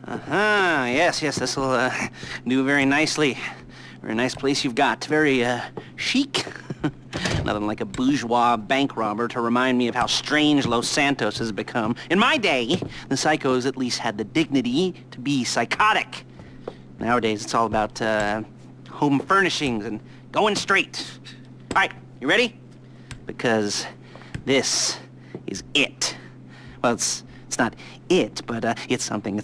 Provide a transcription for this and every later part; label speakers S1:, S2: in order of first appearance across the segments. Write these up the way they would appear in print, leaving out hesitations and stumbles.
S1: Yes, this'll do very nicely. Very nice place you've got. Very chic. Nothing like a bourgeois bank robber to remind me of how strange Los Santos has become. In my day, the psychos at least had the dignity to be psychotic. Nowadays, it's all about home furnishings and going straight. All right, you ready? Because this is it. Well, it's not it, but it's something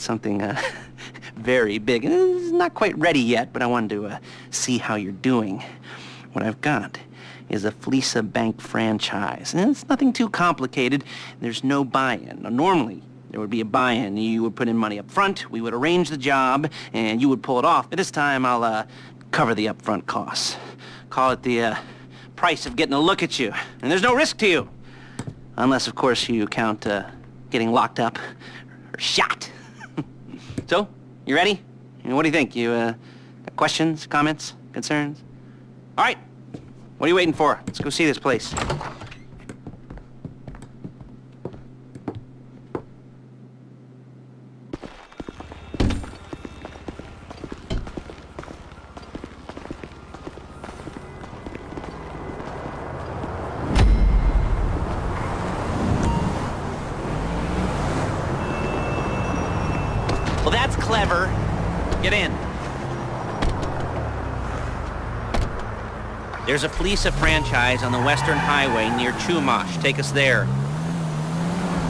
S1: very big. It's not quite ready yet, but I wanted to see how you're doing. What I've got is a Fleesa Bank franchise. And it's nothing too complicated. There's no buy-in. Now, normally, there would be a buy-in. You would put in money up front, we would arrange the job, and you would pull it off. But this time, I'll cover the upfront costs. Call it the price of getting a look at you. And there's no risk to you. Unless, of course, you count getting locked up or shot. So, you ready? What do you think? You got questions, comments, concerns? All right. What are you waiting for? Let's go see this place. Well, that's clever. Get in. There's a Fleesa franchise on the Western Highway near Chumash. Take us there.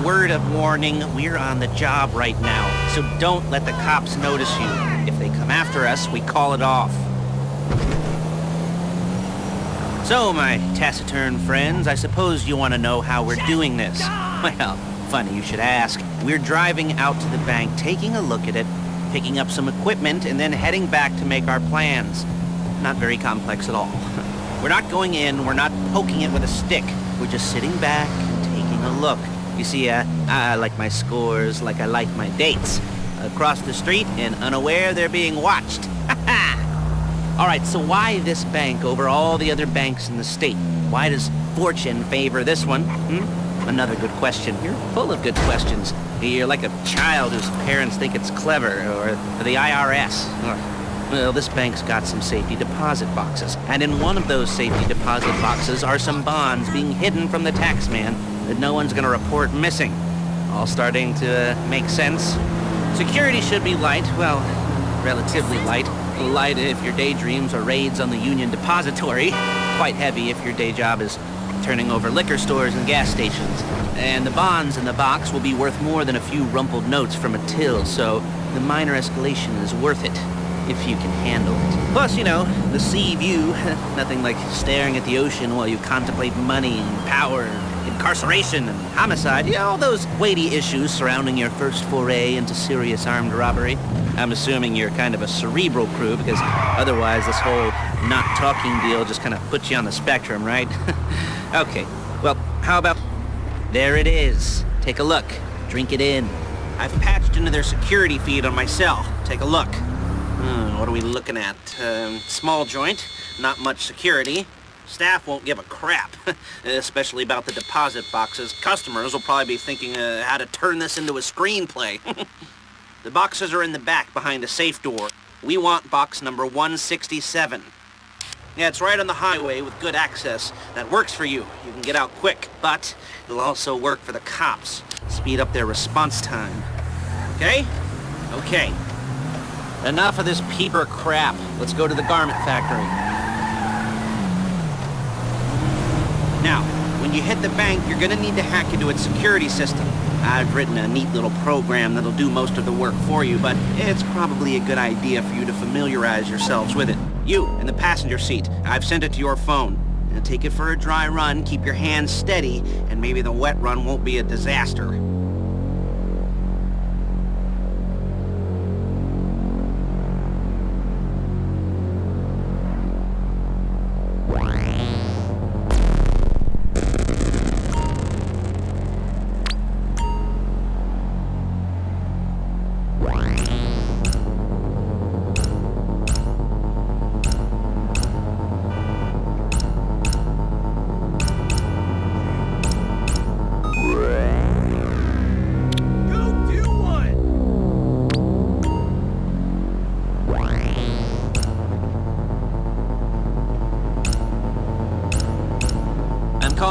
S1: Word of warning, we're on the job right now, so don't let the cops notice you. If they come after us, we call it off. So, my taciturn friends, I suppose you want to know how we're doing this. Well, funny you should ask. We're driving out to the bank, taking a look at it, picking up some equipment, and then heading back to make our plans. Not very complex at all. We're not going in, we're not poking it with a stick. We're just sitting back and taking a look. You see, I like my scores like I like my dates. Across the street and unaware they're being watched. All right, so why this bank over all the other banks in the state? Why does fortune favor this one? Another good question. You're full of good questions. You're like a child whose parents think it's clever, or the IRS. Well, this bank's got some safety deposit boxes, and in one of those safety deposit boxes are some bonds being hidden from the tax man that no one's gonna report missing. All starting to make sense. Security should be light, well, relatively light. Light if your daydreams are raids on the Union Depository. Quite heavy if your day job is turning over liquor stores and gas stations. And the bonds in the box will be worth more than a few rumpled notes from a till, so the minor escalation is worth it. If you can handle it. Plus, you know, the sea view, nothing like staring at the ocean while you contemplate money and power, incarceration and homicide. Yeah, all those weighty issues surrounding your first foray into serious armed robbery. I'm assuming you're kind of a cerebral crew, because otherwise this whole not talking deal just kind of puts you on the spectrum, right? Okay, well, how about... There it is. Take a look. Drink it in. I've patched into their security feed on my cell. Take a look. What are we looking at? Small joint, not much security. Staff won't give a crap, especially about the deposit boxes. Customers will probably be thinking how to turn this into a screenplay. The boxes are in the back behind a safe door. We want box number 167. Yeah, it's right on the highway with good access. That works for you. You can get out quick, but it'll also work for the cops. Speed up their response time. Okay? Okay. Enough of this peeper crap. Let's go to the garment factory. Now, when you hit the bank, you're gonna need to hack into its security system. I've written a neat little program that'll do most of the work for you, but it's probably a good idea for you to familiarize yourselves with it. You, in the passenger seat, I've sent it to your phone. Now take it for a dry run, keep your hands steady, and maybe the wet run won't be a disaster.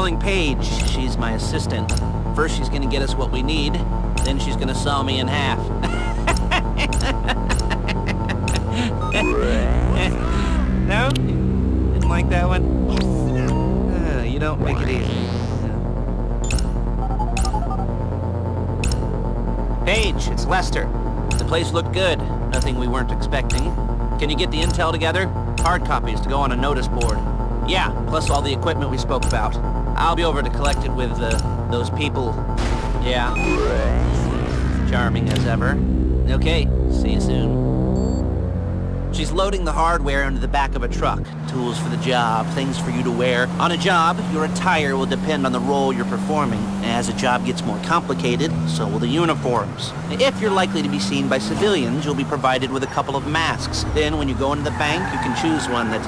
S1: calling Paige. She's my assistant. First she's gonna get us what we need, then she's gonna saw me in half. No? Didn't like that one? You don't make it easy. Paige, it's Lester. The place looked good. Nothing we weren't expecting. Can you get the intel together? Hard copies to go on a notice board. Yeah, plus all the equipment we spoke about. I'll be over to collect it with, those people. Yeah. Charming as ever. Okay, see you soon. She's loading the hardware into the back of a truck. Tools for the job, things for you to wear. On a job, your attire will depend on the role you're performing. As a job gets more complicated, so will the uniforms. If you're likely to be seen by civilians, you'll be provided with a couple of masks. Then when you go into the bank, you can choose one that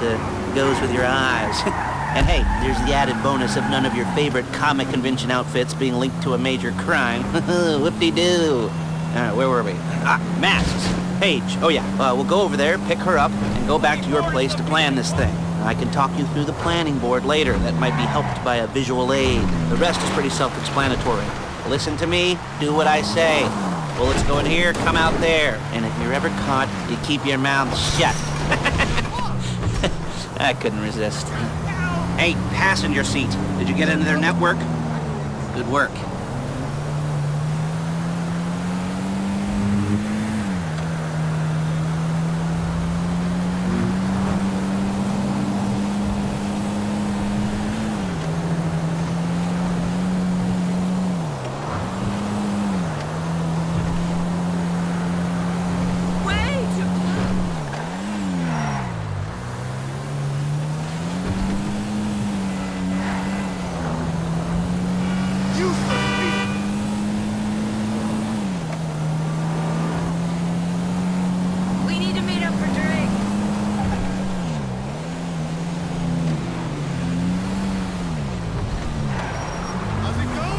S1: goes with your eyes. And hey, there's the added bonus of none of your favorite comic convention outfits being linked to a major crime. Whoop-de-doo. Where were we? Masks. Paige. Oh yeah, we'll go over there, pick her up, and go back to your place to plan this thing. I can talk you through the planning board later. That might be helped by a visual aid. The rest is pretty self-explanatory. Listen to me, do what I say. Bullets go in here, come out there. And if you're ever caught, you keep your mouth shut. I couldn't resist. Hey, passenger seat. Did you get into their network? Good work.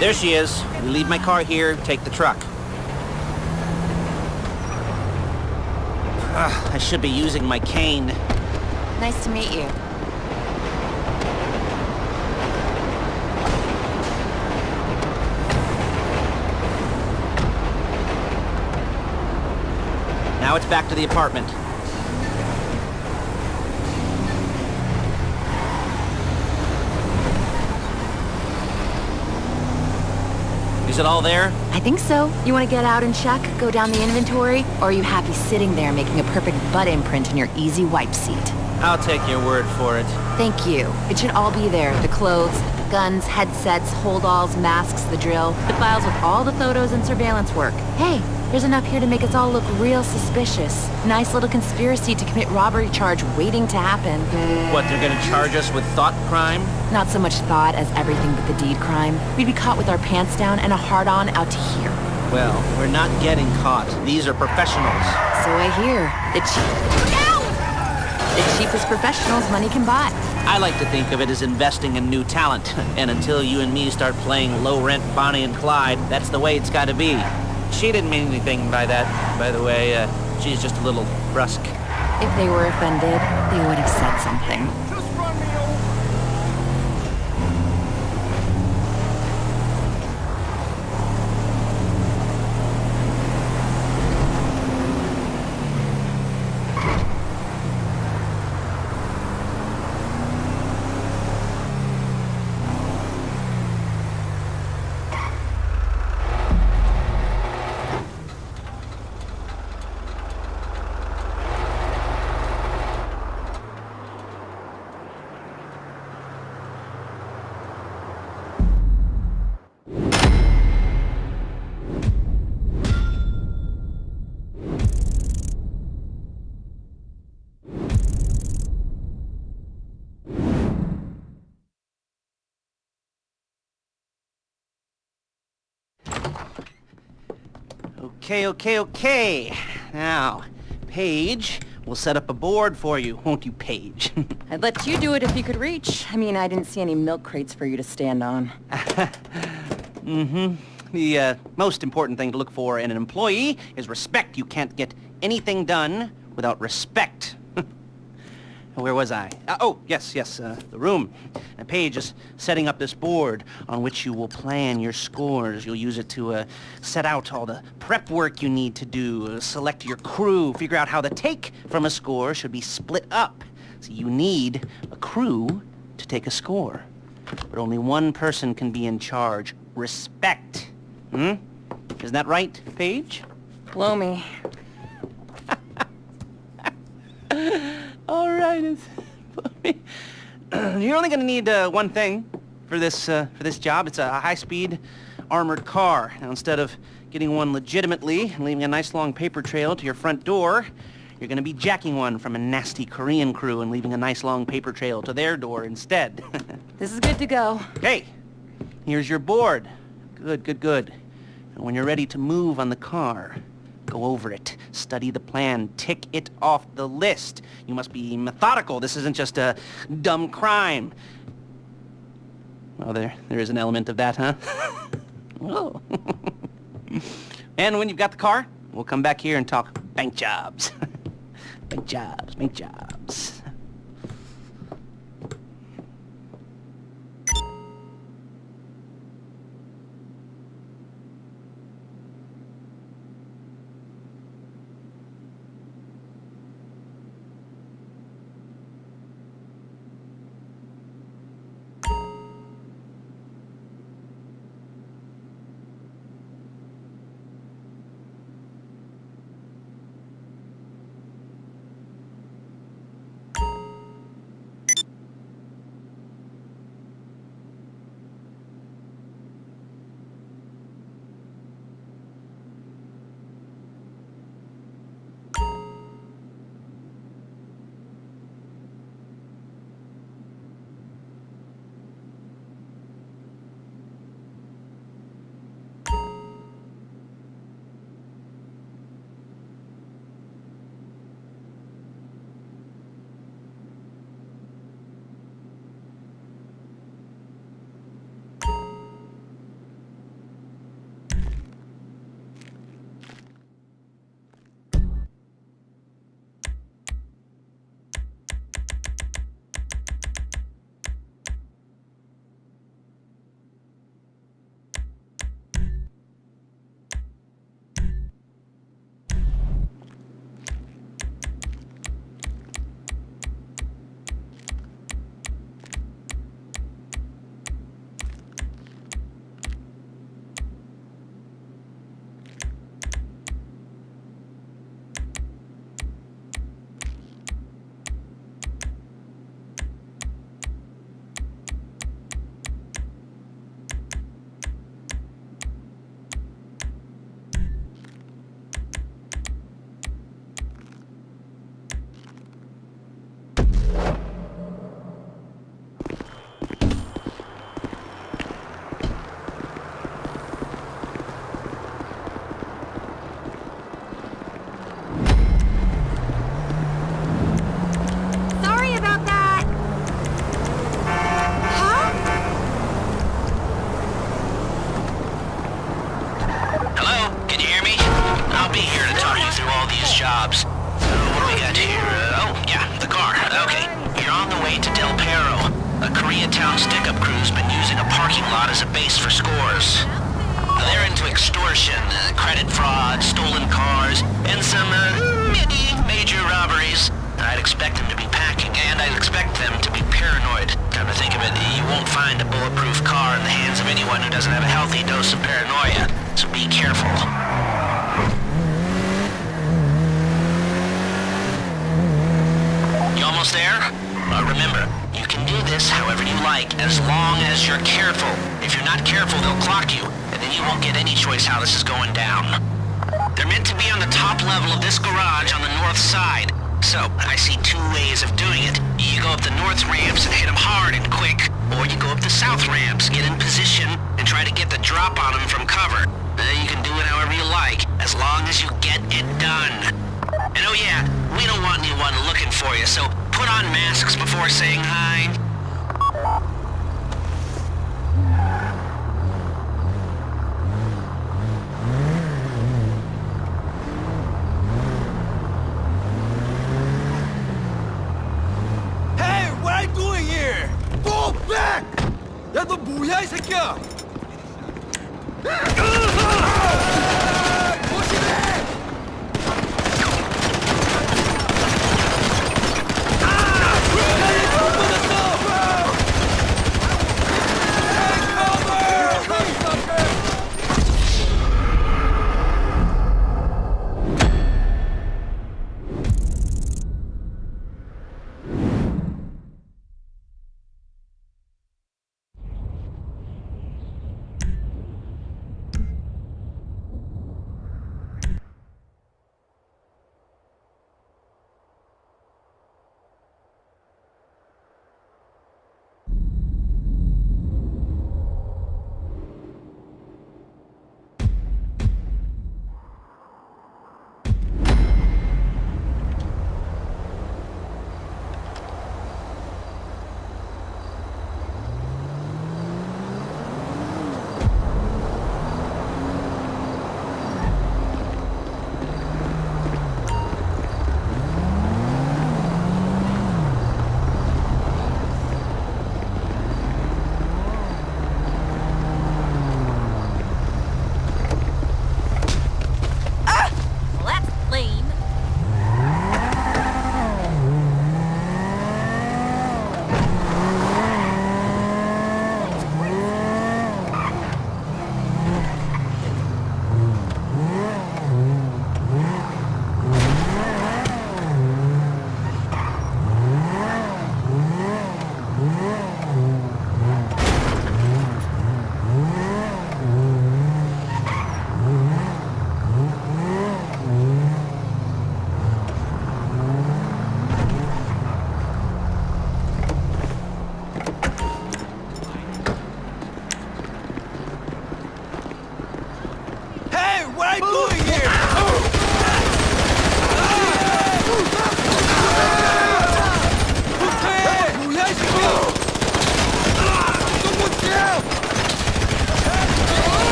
S1: There she is. We leave my car here, take the truck. I should be using my cane.
S2: Nice to meet you.
S1: Now it's back to the apartment. Is it all there?
S2: I think so. You want to get out and check, go down the inventory, or are you happy sitting there making a perfect butt imprint in your easy wipe seat?
S1: I'll take your word for it.
S2: Thank you. It should all be there. The clothes, guns, headsets, holdalls, masks, the drill, the files with all the photos and surveillance work. Hey, there's enough here to make us all look real suspicious. Nice little conspiracy to commit robbery charge waiting to happen.
S1: What, they're gonna charge us with thought crime?
S2: Not so much thought as everything but the deed crime. We'd be caught with our pants down and a hard-on out to here.
S1: Well, we're not getting caught. These are professionals.
S2: So I hear. The cheapest professionals money can buy.
S1: I like to think of it as investing in new talent. And until you and me start playing low-rent Bonnie and Clyde, that's the way it's gotta be. She didn't mean anything by that, by the way. She's just a little brusque.
S2: If they were offended, they would have said something. Okay. Now, Paige, we'll set up a board for you, won't you, Paige? I'd let you do it if you could reach. I mean, I didn't see any milk crates for you to stand on.
S1: The most important thing to look for in an employee is respect. You can't get anything done without respect. Where was I? Oh, yes, the room. And Paige is setting up this board on which you will plan your scores. You'll use it to set out all the prep work you need to do, select your crew, figure out how the take from a score should be split up. So you need a crew to take a score. But only one person can be in charge. Respect. Isn't that right, Paige?
S2: Blow me.
S1: All right, you're only gonna need one thing for this job. It's a high-speed armored car. Now, instead of getting one legitimately and leaving a nice long paper trail to your front door, you're gonna be jacking one from a nasty Korean crew and leaving a nice long paper trail to their door instead.
S2: This is good to go.
S1: Okay, here's your board. Good. And when you're ready to move on the car, go over it, study the plan, tick it off the list. You must be methodical. This isn't just a dumb crime. Well, there is an element of that, huh? Oh. And when you've got the car, we'll come back here and talk bank jobs. Bank jobs. jobs. What do we got here? Oh, yeah, the car. Okay, you're on the way to Del Perro. A Koreatown stick-up crew's been using a parking lot as a base for scores. They're into extortion, credit fraud, stolen cars, and some, major robberies. I'd expect them to be packing, and I'd expect them to be paranoid. Come to think of it, you won't find a bulletproof car in the hands of anyone who doesn't have a healthy dose of paranoia, so be careful. You almost there? Remember, you can do this however you like, as long as you're careful. If you're not careful, they'll clock you, and then you won't get any choice how this is going down. They're meant to be on the top level of this garage on the north side. So, I see two ways of doing it. You go up the north ramps and hit them hard and quick, or you go up the south ramps, get in position, and try to get the drop on them from cover. You can do it however you like, as long as you get it done. And oh yeah, we don't want anyone looking for you, so put on masks before saying hi.
S3: go! Push it in!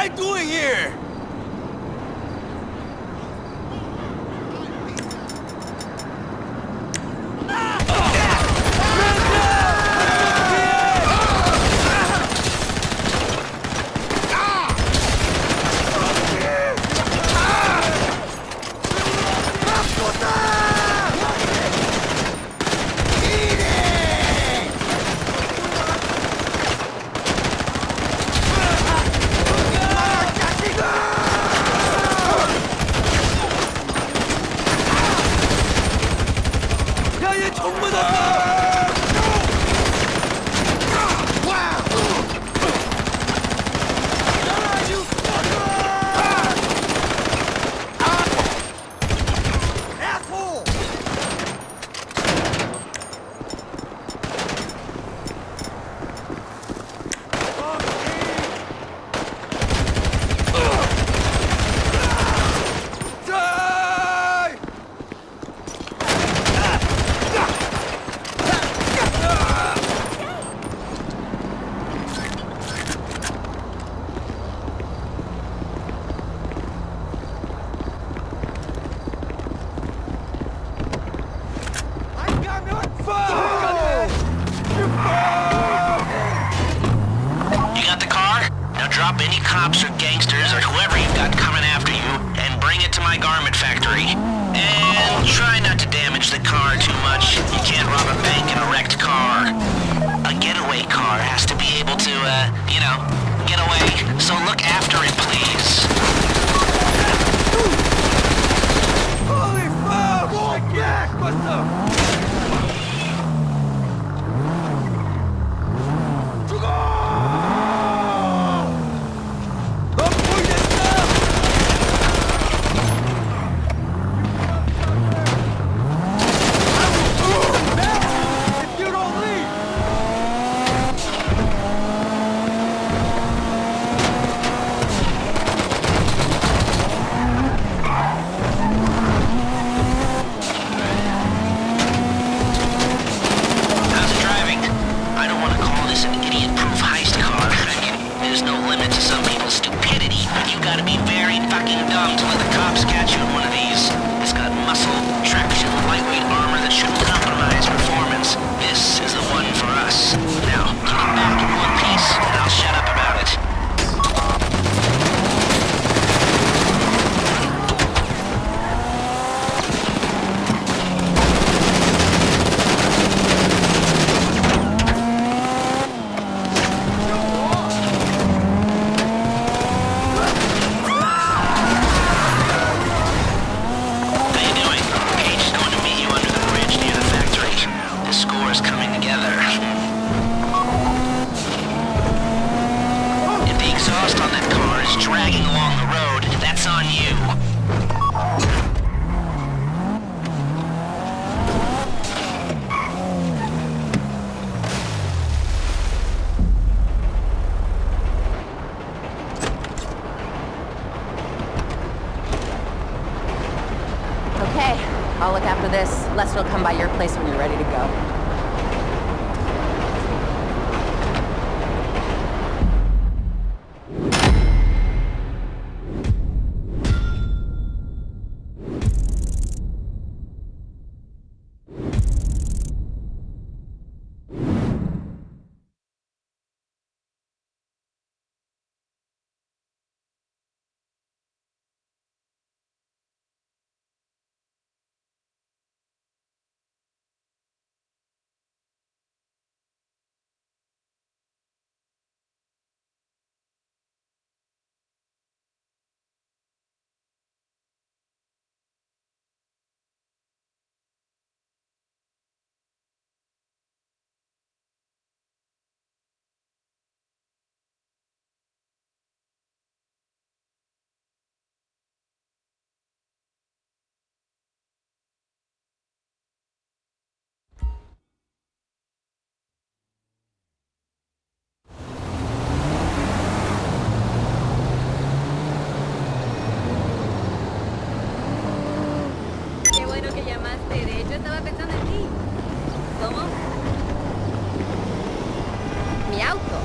S3: I doing here? 총 맞았다!
S1: Drop any cops or gangsters or whoever you've got coming after you and bring it to my garment factory. And try not to damage the car too much. You can't rob a bank in a wrecked car. A getaway car has to be able to, get away. So look after it, please.
S3: Holy fuck! Oh, yeah! What's up?
S2: I'll look after this. Lester will come by your place when you're ready to go.
S4: Estaba pensando en ti. ¿Cómo? Mi auto.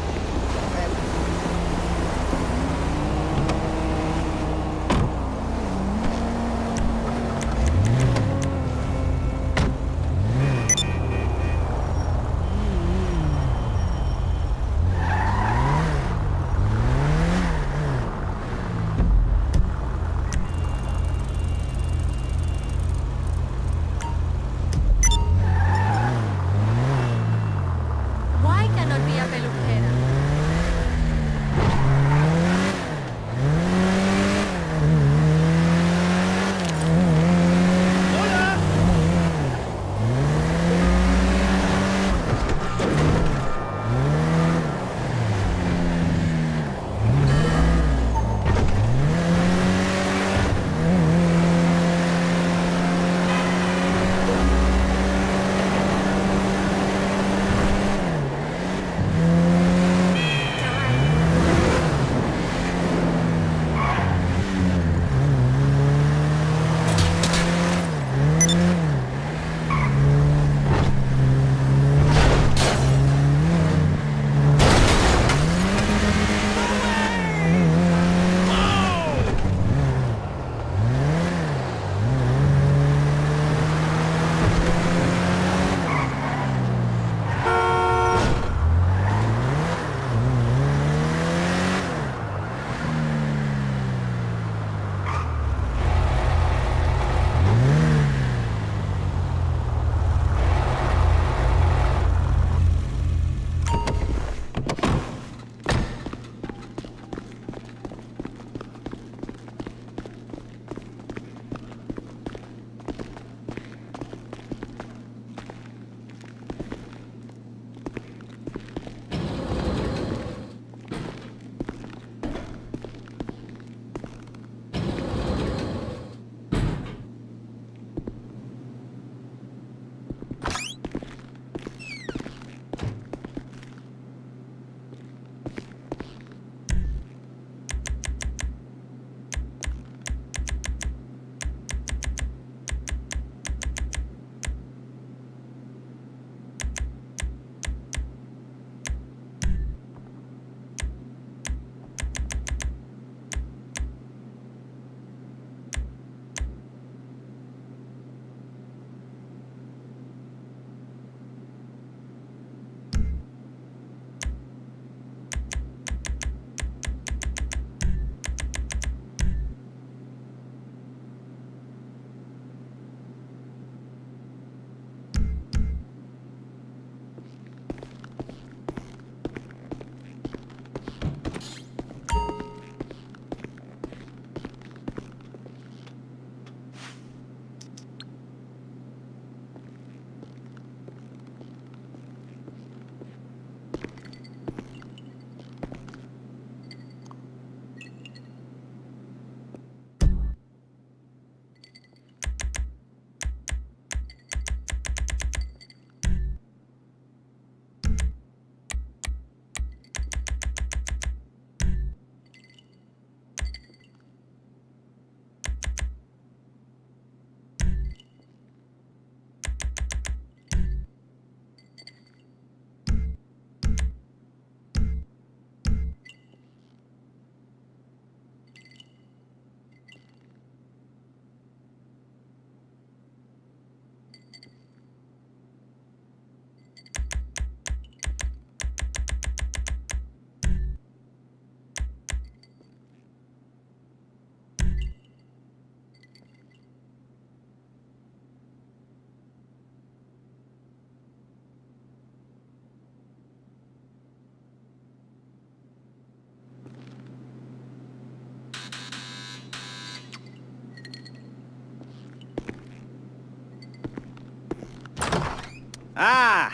S1: Ah,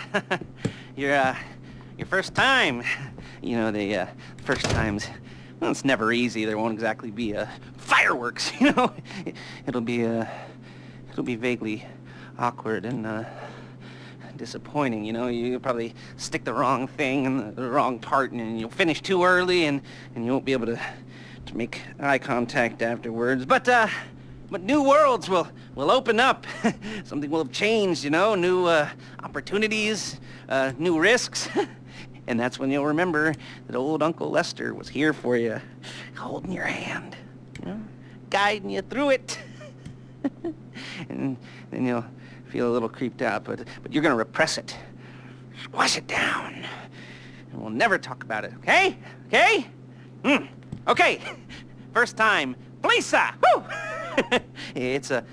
S1: your first time. You know, the first times, well, it's never easy. There won't exactly be fireworks, you know. It'll be vaguely awkward and disappointing, you know. You'll probably stick the wrong thing in the wrong part, and you'll finish too early, and you won't be able to make eye contact afterwards. But new worlds will open up. Something will have changed, you know. New opportunities, new risks. And that's when you'll remember that old Uncle Lester was here for you, holding your hand, you know, guiding you through it. And then you'll feel a little creeped out, but you're gonna repress it, squash it down, and we'll never talk about it, okay? Okay? Okay. First time, Lisa! Woo! It's a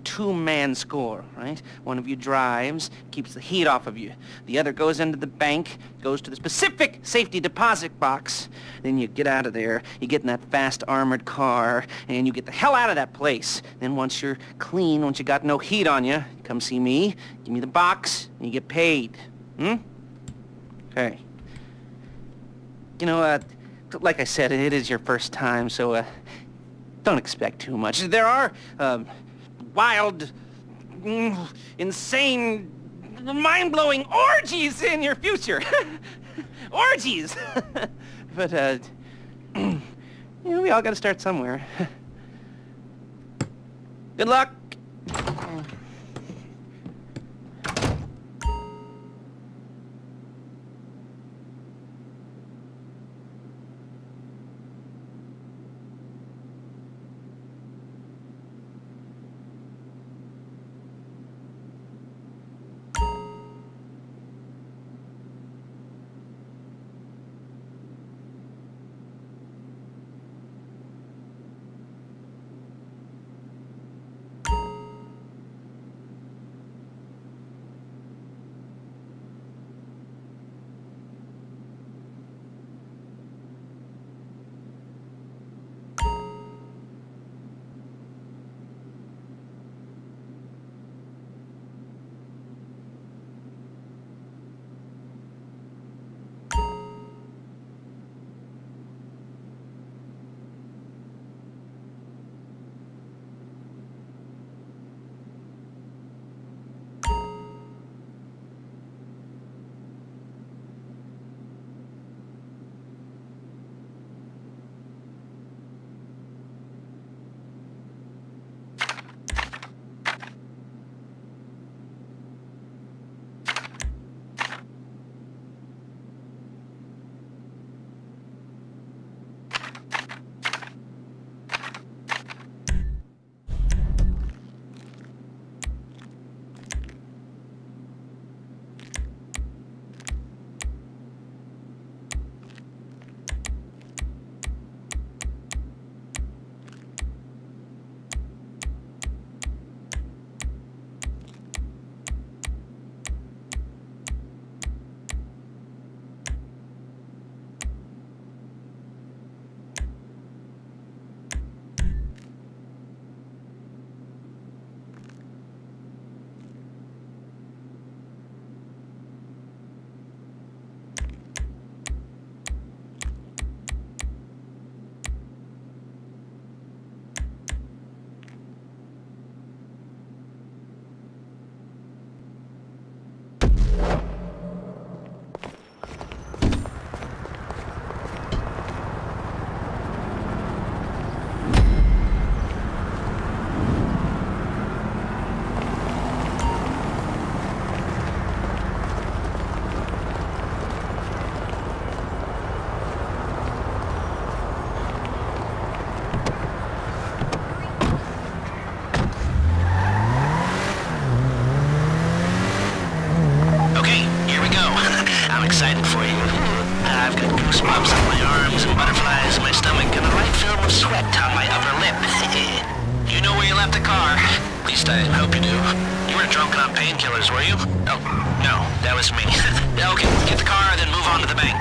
S1: two-man score, right? One of you drives, keeps the heat off of you. The other goes into the bank, goes to the specific safety deposit box. Then you get out of there, you get in that fast armored car, and you get the hell out of that place. Then once you're clean, once you got no heat on you, come see me, give me the box, and you get paid. Okay. You know, like I said, it is your first time, so don't expect too much. There are wild, insane, mind-blowing orgies in your future. Orgies! But, you know, we all gotta start somewhere. Good luck!
S5: excited for you. I've got goosebumps on my arms and butterflies in my stomach and a light film of sweat on my upper lip. You know where you left the car? At least I hope you do. You were drunk on painkillers, were you? Oh, no, that was me. Okay, get the car, then move on to the bank.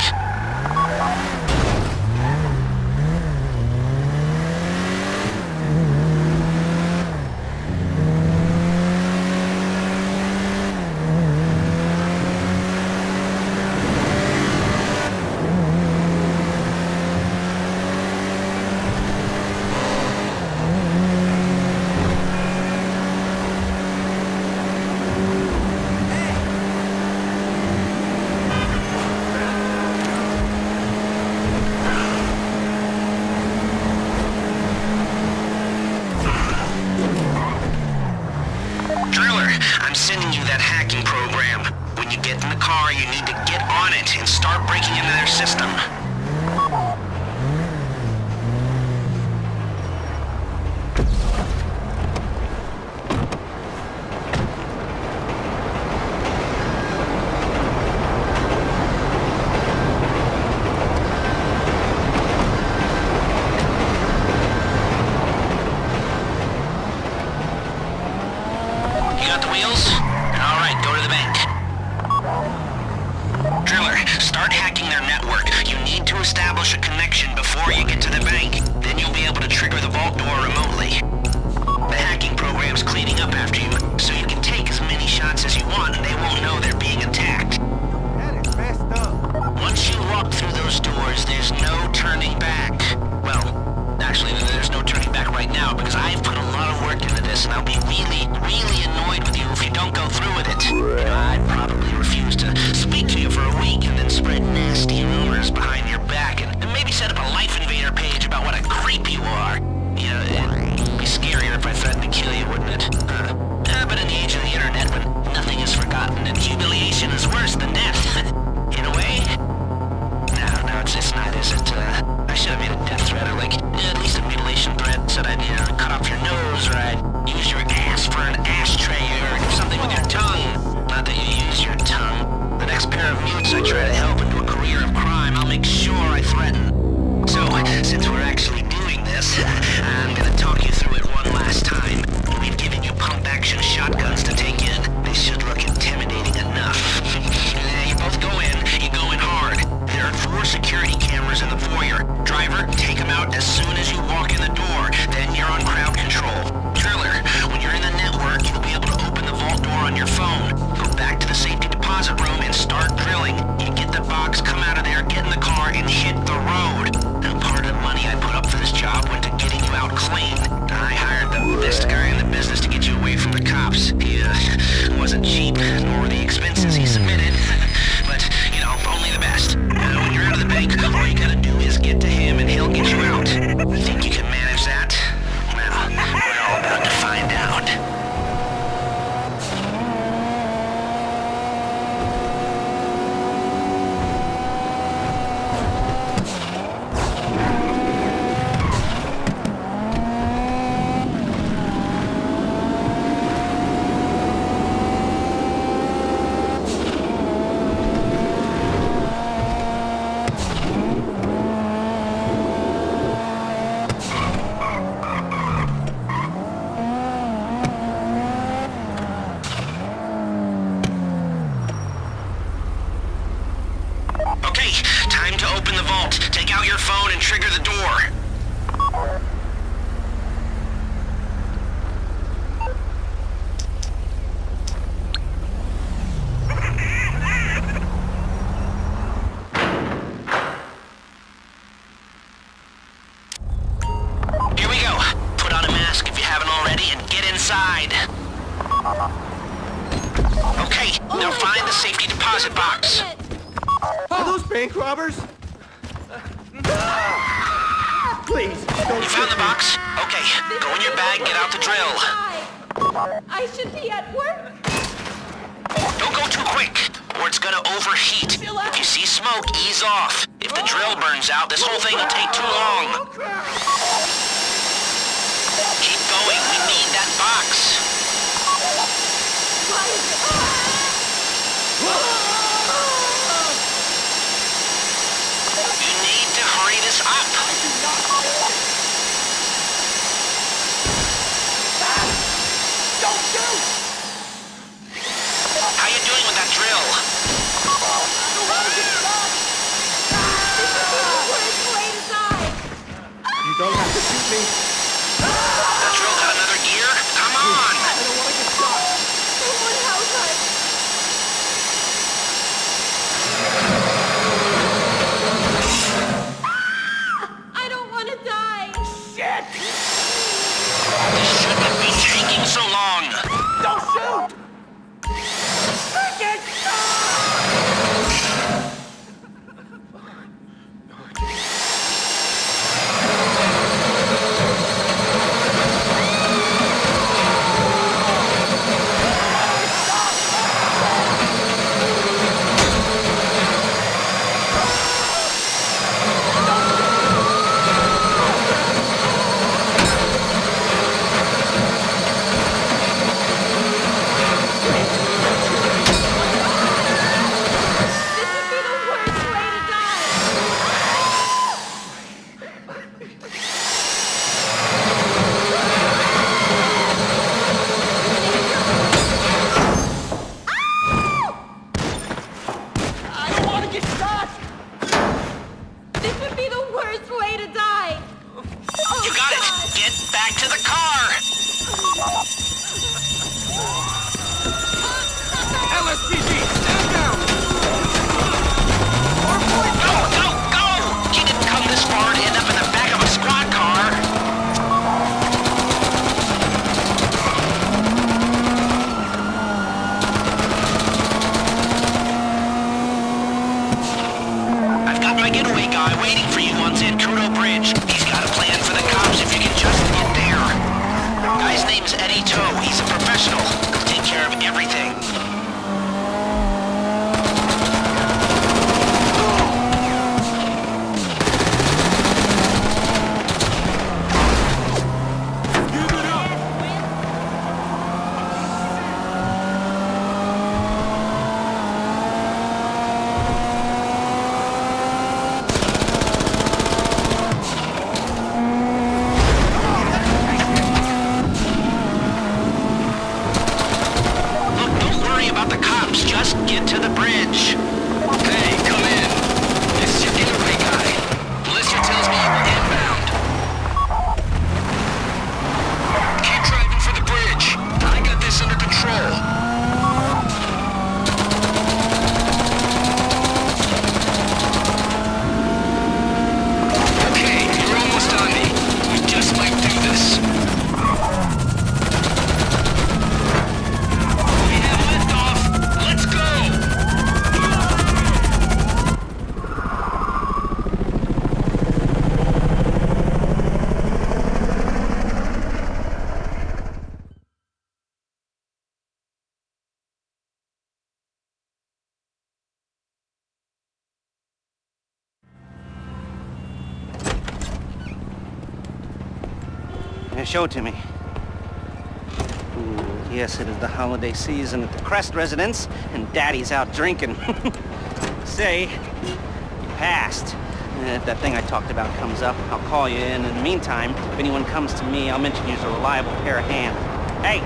S5: I'm sending you that hacking program. When you get in the car, you need to get on it and start breaking into their system. You got the wheels? All right, go to the bank. Driller, start hacking their network. You need to establish a connection before you get to the bank. Then you'll be able to trigger the vault door remotely. The hacking program's cleaning up after you, so you can take as many shots as you want and they won't know they're being attacked.
S3: That is messed up.
S5: Once you walk through those doors, there's no turning back. Well, actually, there's no turning back right now because I've put a lot of work into this and I'll be really, really annoyed with you if you don't go through with it. You know, I'd probably refuse to speak to you for a week and then spread nasty rumors behind your back and maybe set up a Life Invader page about what a creep you are. You know, it'd be scarier if I threatened to kill you, wouldn't it? But in the age of the internet, when nothing is forgotten and humiliation is worse than death, in a way. No, it's not, is it? I should have made a death threat, or like, at least a mutilation threat. Said I'd, cut off your nose, or I'd use your ass for an ashtray, or do something with your tongue. Not that you use your tongue. The next pair of mutes I try to help into a career of crime, I'll make sure I threaten. So, since we're actually doing this, I'm gonna talk you through it one last time. We've given you pump-action shotguns to take in. They should look intimidating enough. You both go in, you go in hard. There are 4 security cameras in the foyer. Driver, take them out as soon as you walk in the door. Then you're on crowd control. Driller, when you're in the network, you'll be able to open the vault door on your phone. Go back to the safety deposit room and start drilling. You get the box, come out of there, get in the car, and hit the road. And part of the money I put up for this job went to getting you out clean. I hired the best guy in the business to get you away from the cops. He wasn't cheap, nor were the expenses he submitted. But, only the best. When you're out of the bank, all you gotta do is get to him and he'll get you out. Think you can manage that? Well, we're all about to find out. Okay, time to open the vault. Take out your phone and trigger the door. Here we go. Put on a mask if you haven't already and get inside. Okay, now find the safety deposit box.
S3: Are those bank robbers? Please, don't
S5: You found the box? Okay, go in your bag, get out the drill.
S4: I should be at work.
S5: Don't go too quick, or it's gonna overheat. If you see smoke, ease off. If the drill burns out, this whole thing will take too long. Keep going, we need that box.
S4: Why is it?
S5: You need to hurry this up.
S3: Don't shoot!
S5: How you doing with that drill?
S3: You don't have to shoot me.
S5: That drill got another gear? Come on!
S3: I don't want to get shot.
S4: Someone help us. I don't want to die.
S3: Shit!
S5: This shouldn't be taking so long.
S3: Don't shoot! Get shot!
S1: show it to me. Ooh, yes, it is the holiday season at the Crest residence, and Daddy's out drinking. Say, you passed. If that thing I talked about comes up, I'll call you in. In the meantime, if anyone comes to me, I'll mention you as a reliable pair of hands. Hey!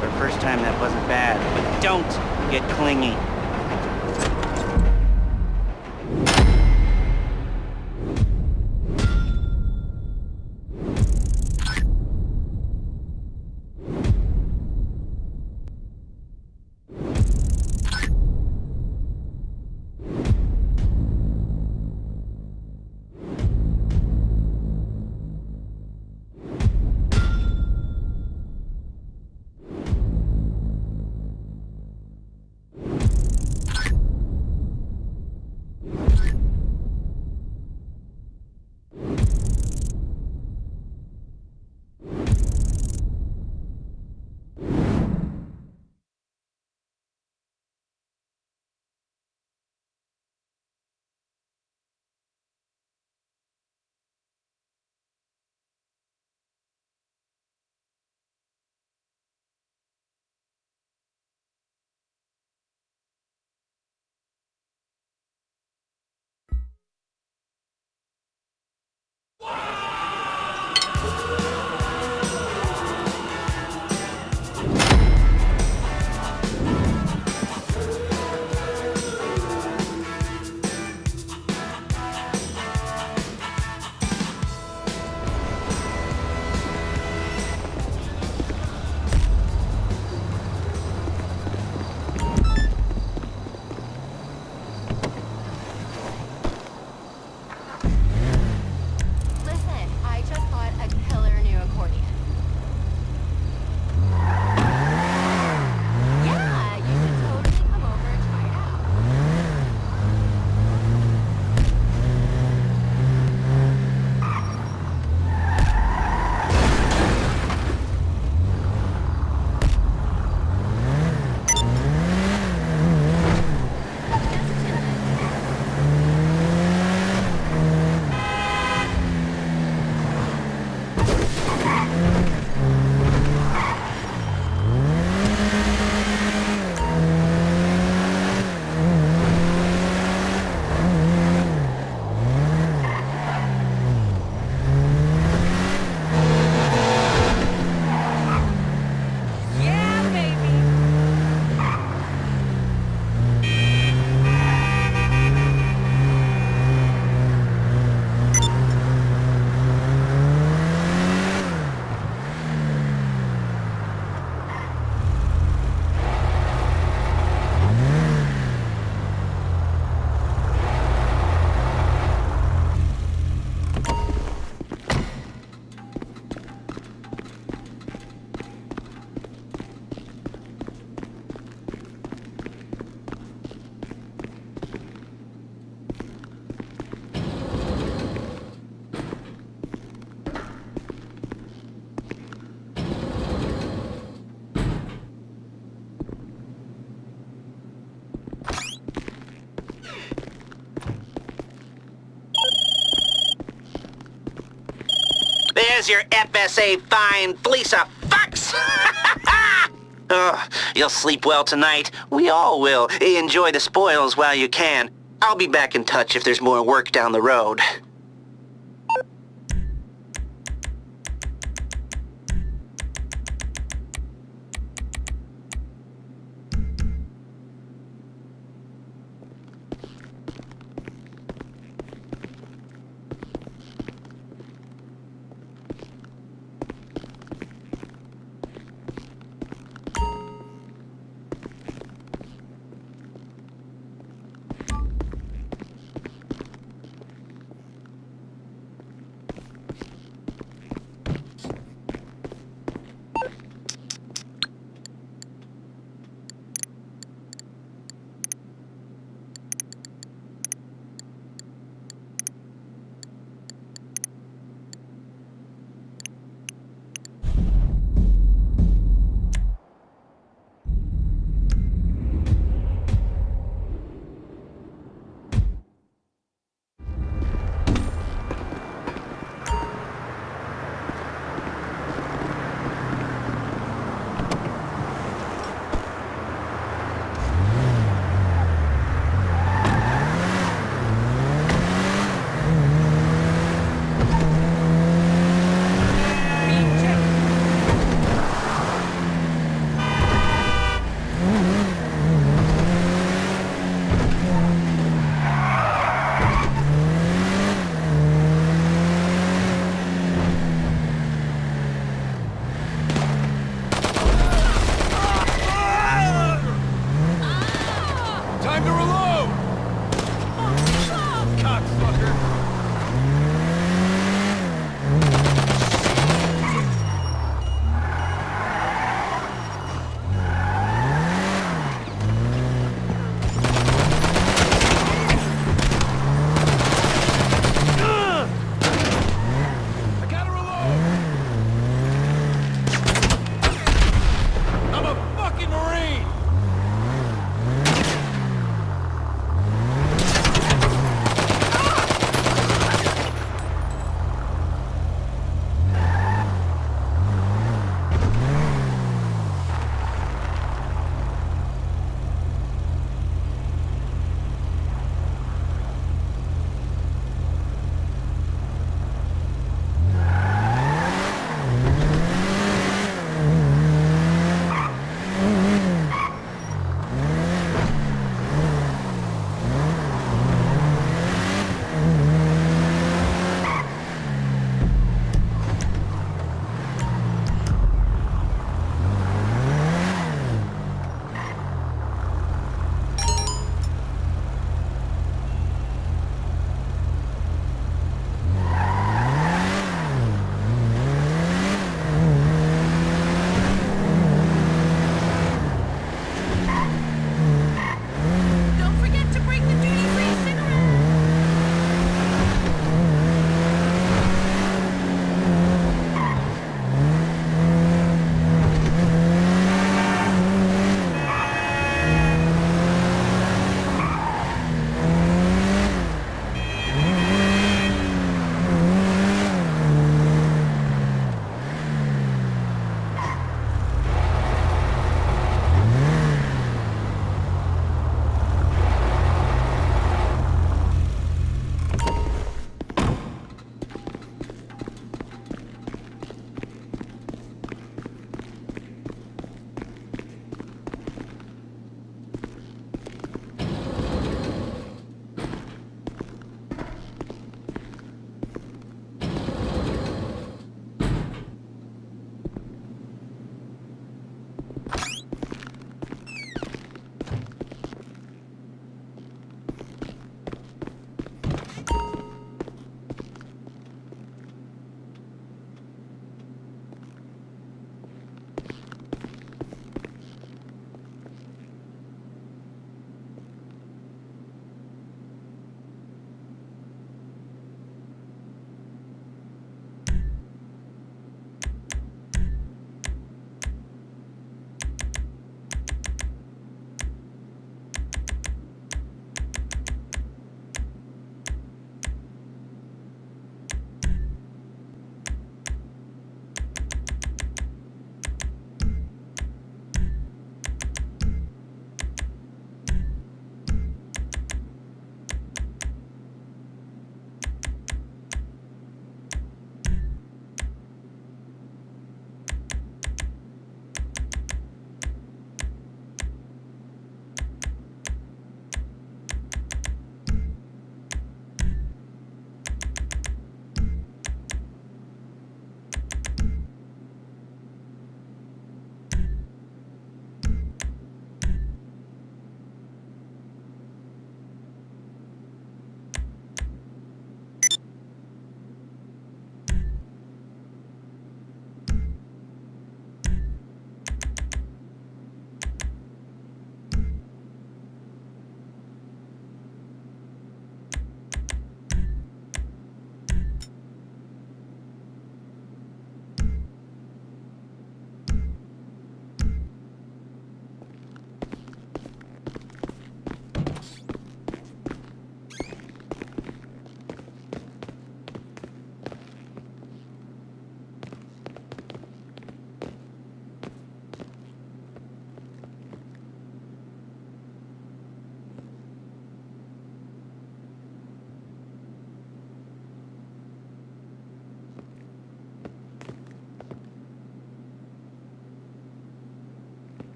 S1: For the first time, that wasn't bad, but don't get clingy.
S4: Listen, I just bought a killer new accordion. Yeah, you should totally come over and try it out. Yeah, baby.
S1: There's your FSA fine, fleece of fucks! You'll sleep well tonight. We all will. Enjoy the spoils while you can. I'll be back in touch if there's more work down the road.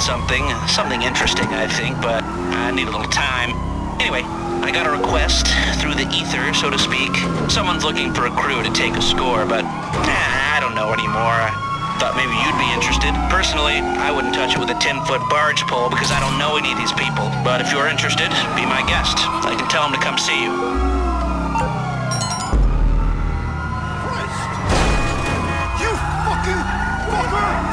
S5: Something interesting, I think, but I need a little time. Anyway, I got a request through the ether, so to speak. Someone's looking for a crew to take a score, but I don't know anymore. I thought maybe you'd be interested. Personally, I wouldn't touch it with a 10-foot barge pole because I don't know any of these people. But if you're interested, be my guest. I can tell them to come see you.
S3: Christ! You fucking fucker!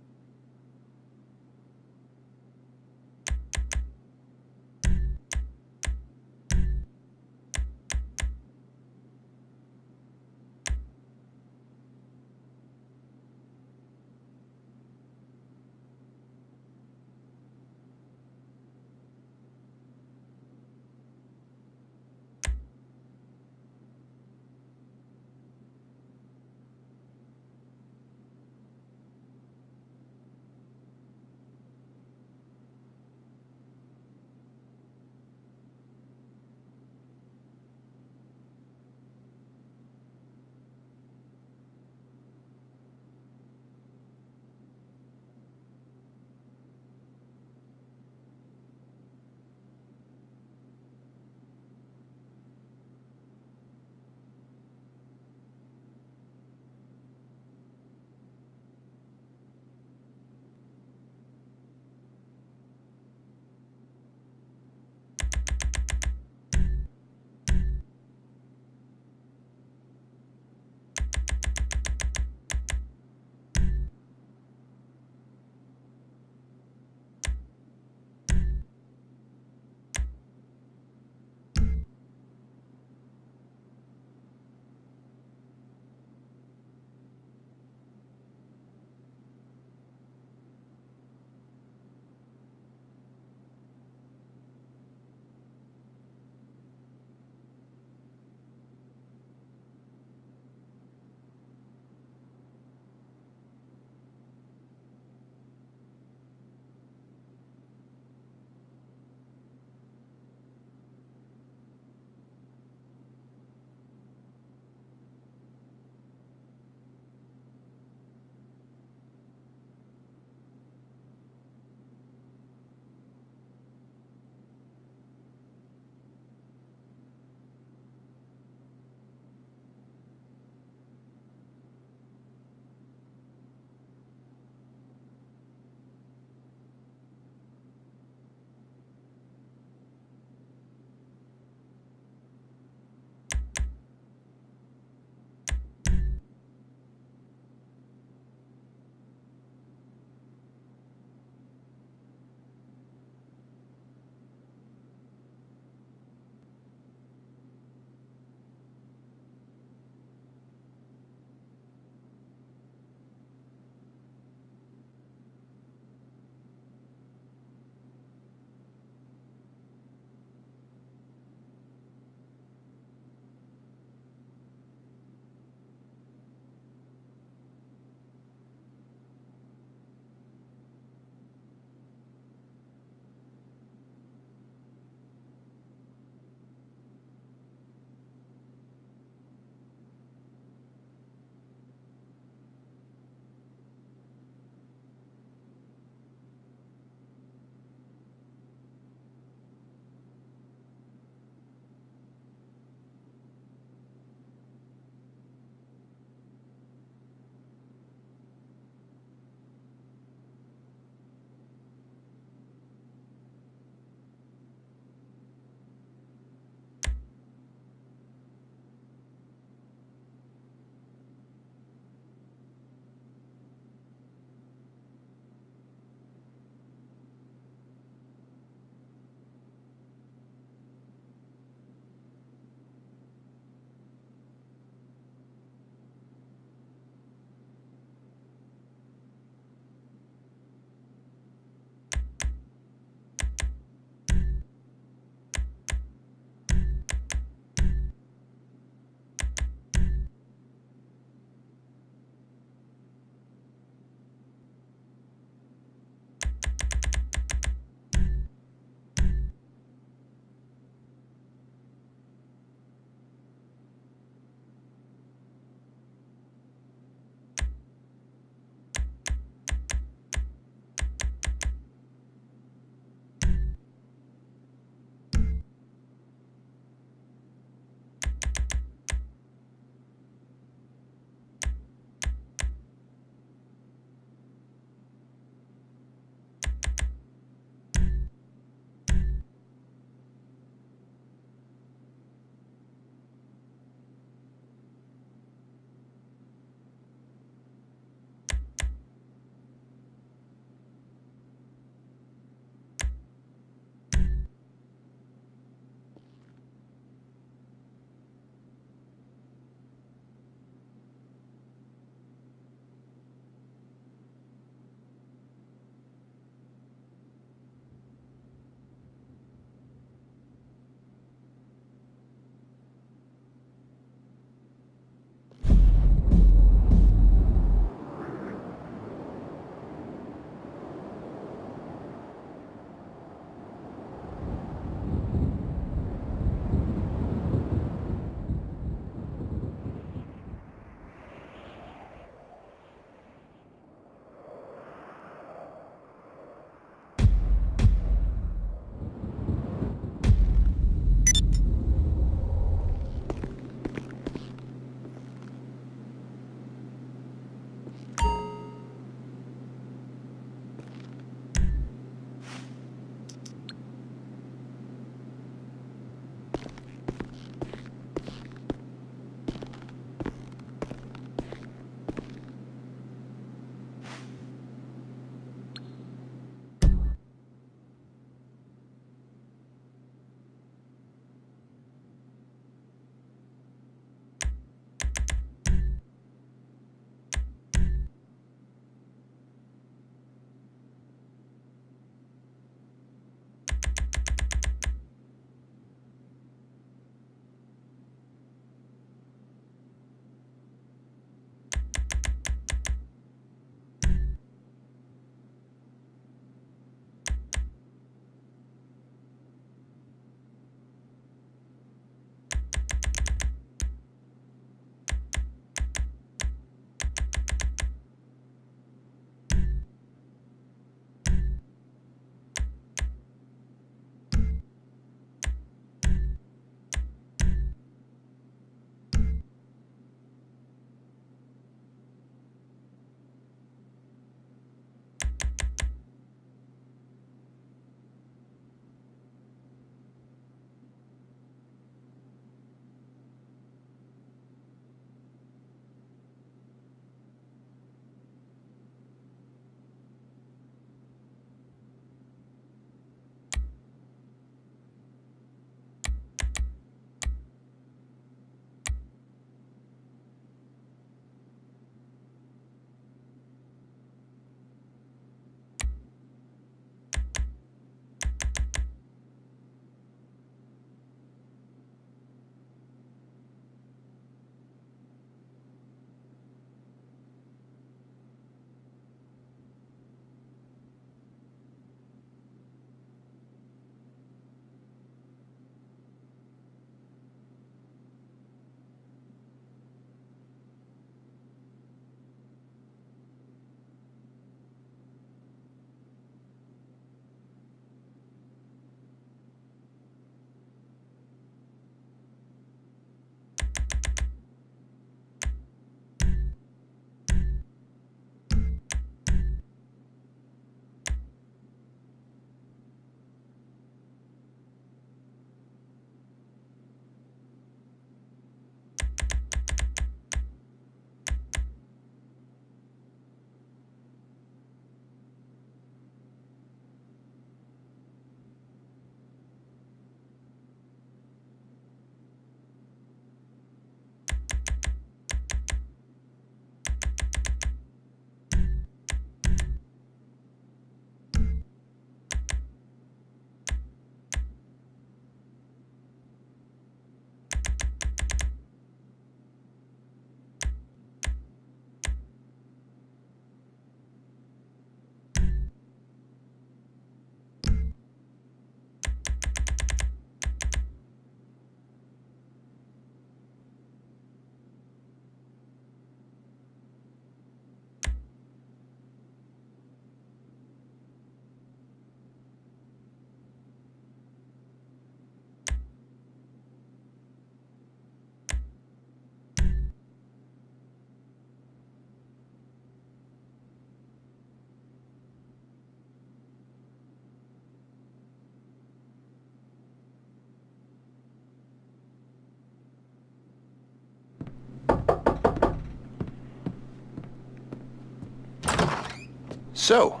S3: So,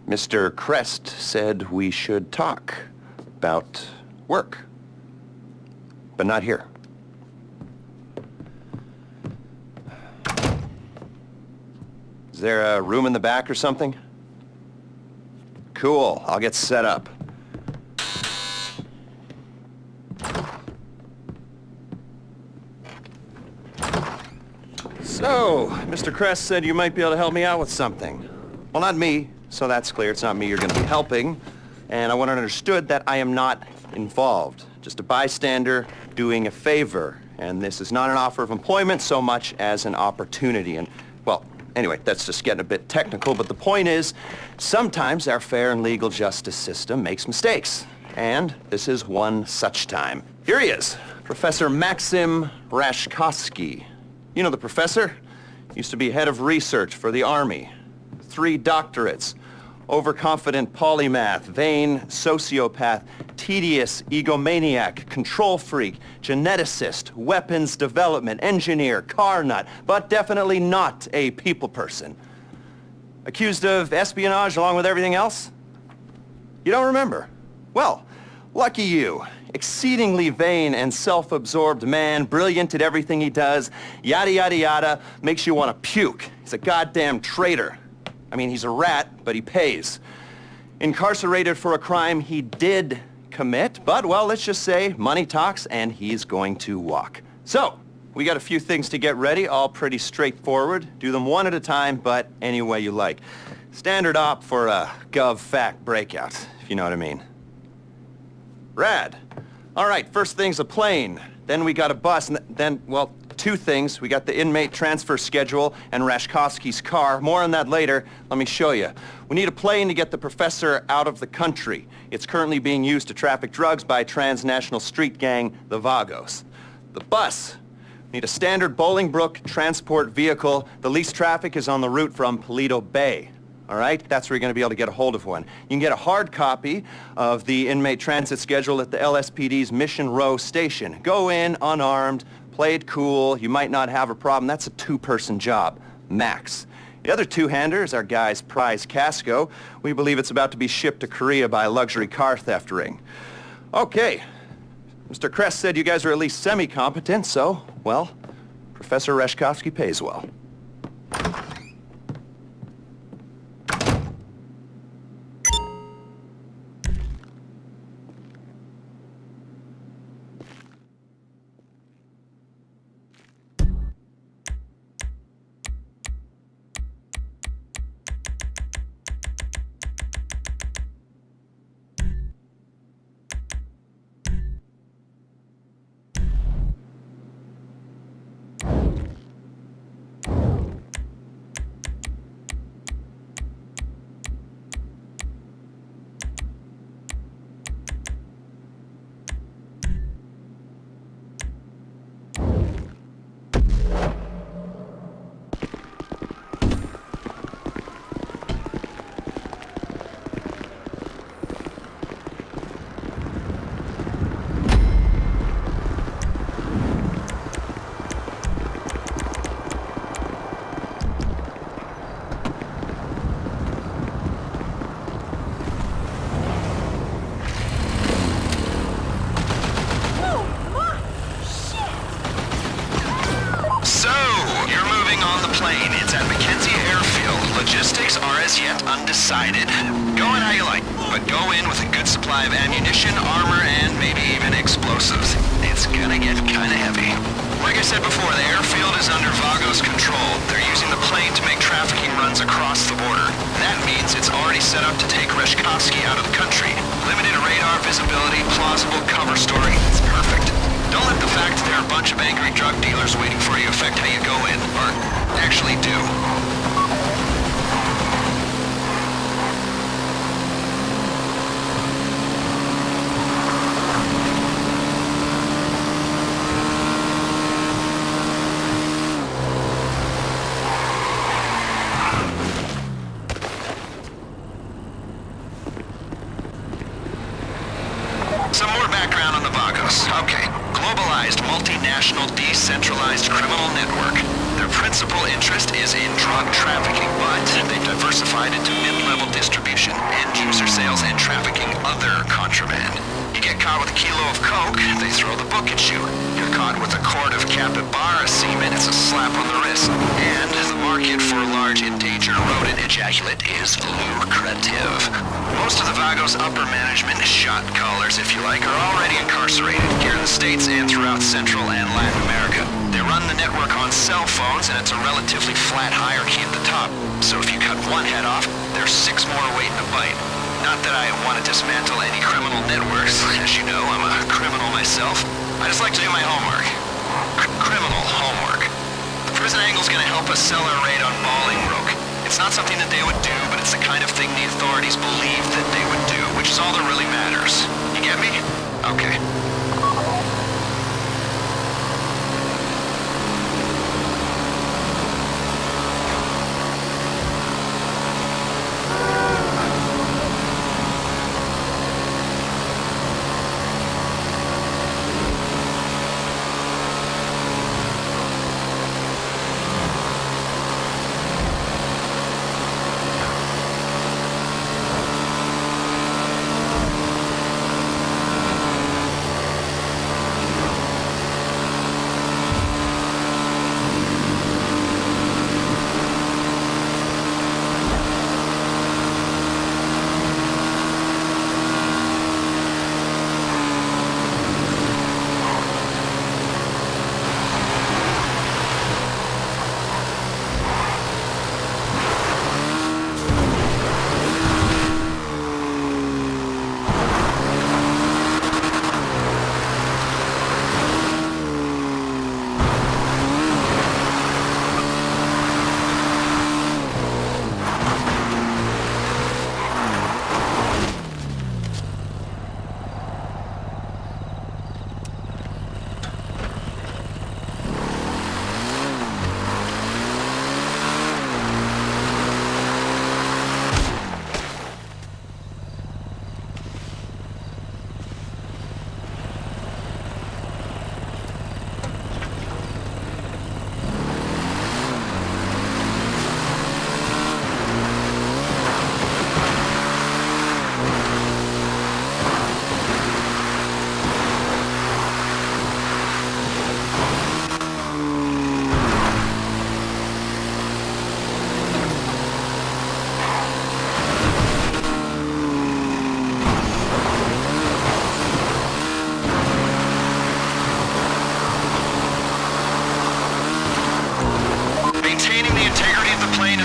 S3: Mr. Crest said we should talk about work. But not here. Is there a room in the back or something? Cool, I'll get set up. So, Mr. Crest said you might be able to help me out with something. Well, not me, so that's clear. It's not me you're going to be helping. And I want it understood that I am not involved. Just a bystander doing a favor. And this is not an offer of employment so much as an opportunity. And, well, anyway, that's just getting a bit technical, but the point is, sometimes our fair and legal justice system makes mistakes. And this is one such time. Here he is, Professor Maxim Rashkovsky. You know the professor? Used to be head of research for the Army. 3 doctorates. Overconfident polymath, vain sociopath, tedious egomaniac, control freak, geneticist, weapons development, engineer, car nut, but definitely not a people person. Accused of espionage along with everything else? You don't remember? Well, lucky you. Exceedingly vain and self-absorbed man, brilliant at everything he does, yada yada yada, makes you want to puke. He's a goddamn traitor. I mean, he's a rat, but he pays. Incarcerated for a crime he did commit, but, well, let's just say money talks and he's going to walk. So, we got a few things to get ready, all pretty straightforward. Do them one at a time, but any way you like. Standard op for a gov-fact breakout, if you know what I mean. Rad. All right, first thing's a plane. Then we got a bus, and then, well, 2 things. We got the inmate transfer schedule and Rashkovsky's car. More on that later. Let me show you. We need a plane to get the professor out of the country. It's currently being used to traffic drugs by a transnational street gang, the Vagos. The bus. We need a standard Bolingbrook transport vehicle. The least traffic is on the route from Paleto Bay. All right? That's where you're going to be able to get a hold of one. You can get a hard copy of the inmate transit schedule at the LSPD's Mission Row station. Go in unarmed, play it cool. You might not have a problem. That's a 2-person job, max. The other 2-hander is our guy's prize Casco. We believe it's about to be shipped to Korea by a luxury car theft ring. Okay. Mr. Crest said you guys are at least semi-competent, so, well, Professor Rashkovsky pays well.
S5: Undecided. Go in how you like, but go in with a good supply of ammunition, armor, and maybe even explosives. It's gonna get kinda heavy. Like I said before, the airfield is under Vagos' control. They're using the plane to make trafficking runs across the border. That means it's already set up to take Rashkovsky out of the country. Limited radar visibility, plausible cover story. It's perfect. Don't let the fact that there are a bunch of angry drug dealers waiting for you affect how you go in, or actually do. Some more background on the Vagos. Okay. Globalized, multinational, decentralized criminal network. Their principal interest is in drug trafficking, but they've diversified into book at you. You're caught with a quart of capybara semen, it's a slap on the wrist. And the market for large endangered rodent ejaculate is lucrative. Most of the Vago's upper management, shot callers if you like, are already incarcerated here in the States and throughout Central and Latin America. They run the network on cell phones, and it's a relatively flat hierarchy at the top. So if you cut one head off, there's 6 more waiting to bite. Not that I want to dismantle any criminal networks. As you know, I'm a criminal myself. I just like to do my homework. Criminal homework. The prison angle's gonna help us sell our raid on Bolingbroke. It's not something that they would do, but it's the kind of thing the authorities believe that they would do, which is all that really matters. You get me? Okay.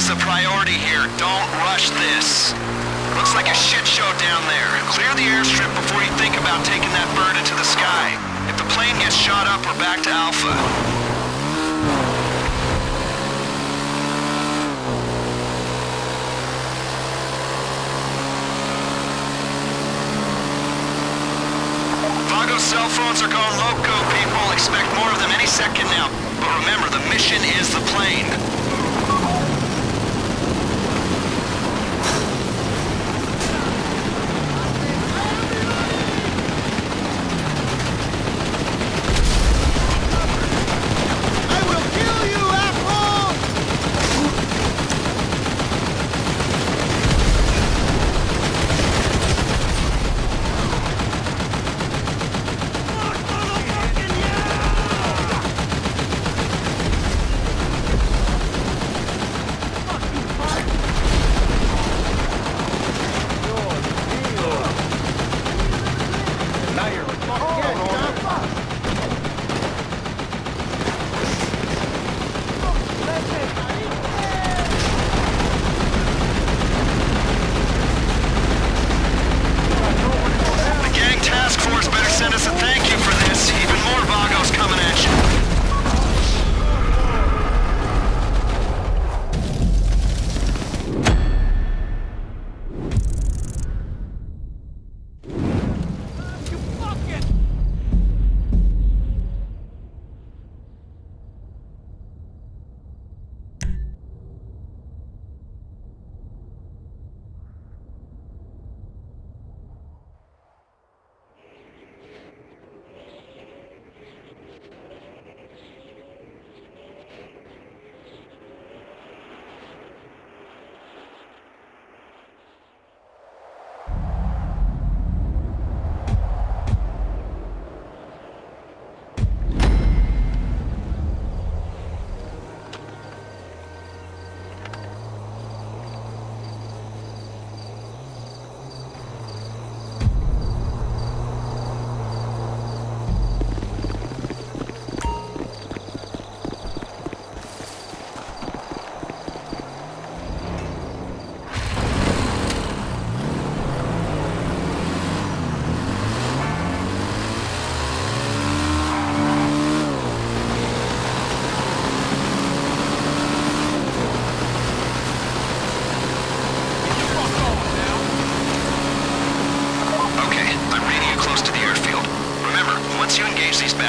S5: A priority here. Don't rush this. Looks like a shit show down there. Clear the airstrip before you think about taking that bird into the sky. If the plane gets shot up, we're back to Alpha. Vago's cell phones are going loco, people. Expect more of them any second now. But remember, the mission is the plane.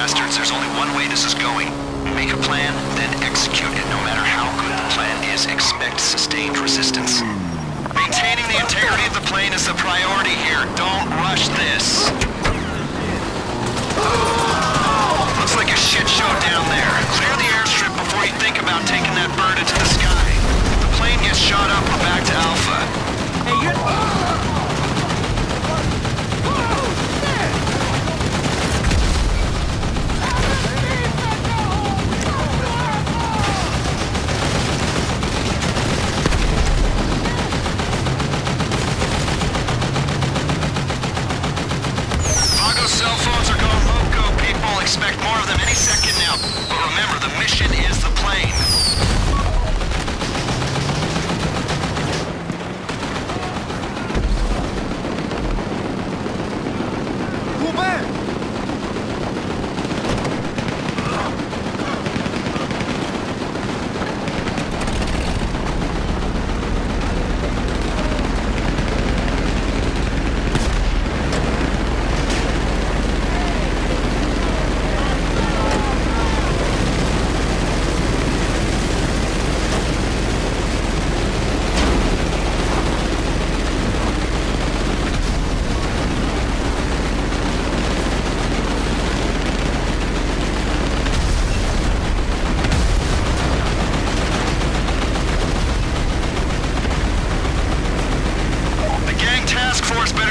S5: bastards. There's only one way this is going. Make a plan, then execute it. No matter how good the plan is, expect sustained resistance. Maintaining the integrity of the plane is the priority here. Don't rush this. Looks like a shit show down there. Clear the airstrip before you think about taking that bird into the sky. If the plane gets shot up, we're back to Alpha.
S1: Hey, you're...
S5: Cell phones are going loco, people. Expect more of them any second now. But remember, the mission is the plane.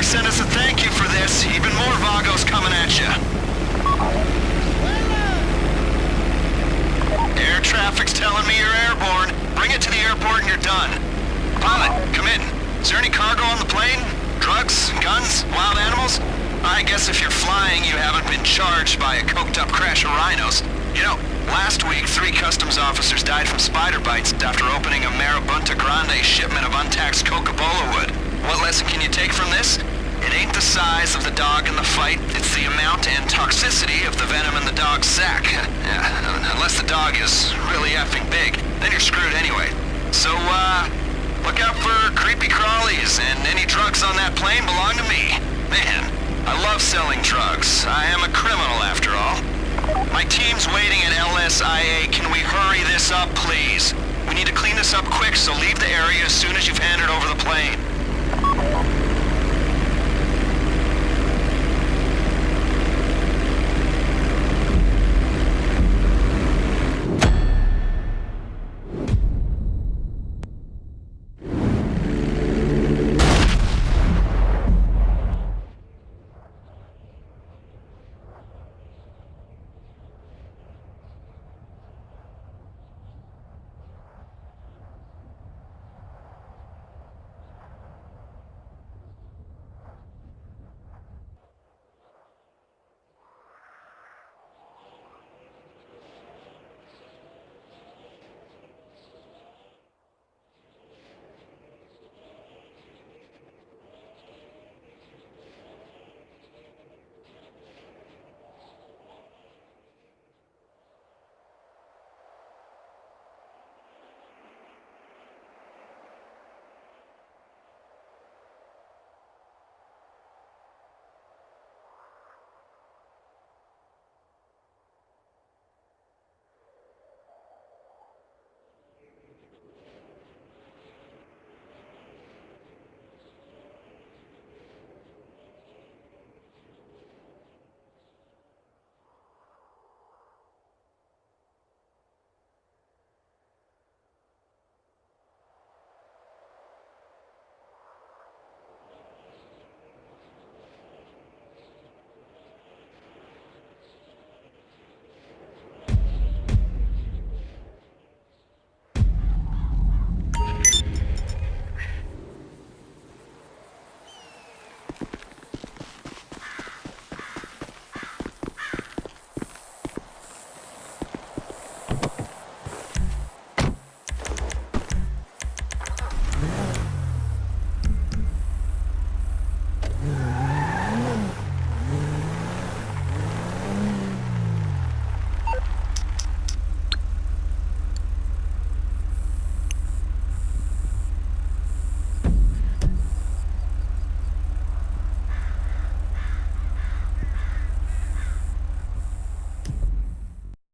S5: Send us a thank you for this. Even more Vagos coming at you. Air traffic's telling me you're airborne. Bring it to the airport and you're done. Pilot, come in. Is there any cargo on the plane? Drugs, guns, wild animals? I guess if you're flying, you haven't been charged by a coked-up crash of rhinos. You know, last week, 3 customs officers died from spider bites after opening a Marabunta Grande shipment of untaxed Coca-Cola wood. What lesson can you take from this? It ain't the size of the dog in the fight, it's the amount and toxicity of the venom in the dog's sack. Unless the dog is really effing big, then you're screwed anyway. So, look out for creepy crawlies, and any drugs on that plane belong to me. Man, I love selling drugs. I am a criminal after all. My team's waiting at LSIA. Can we hurry this up, please? We need to clean this up quick, so leave the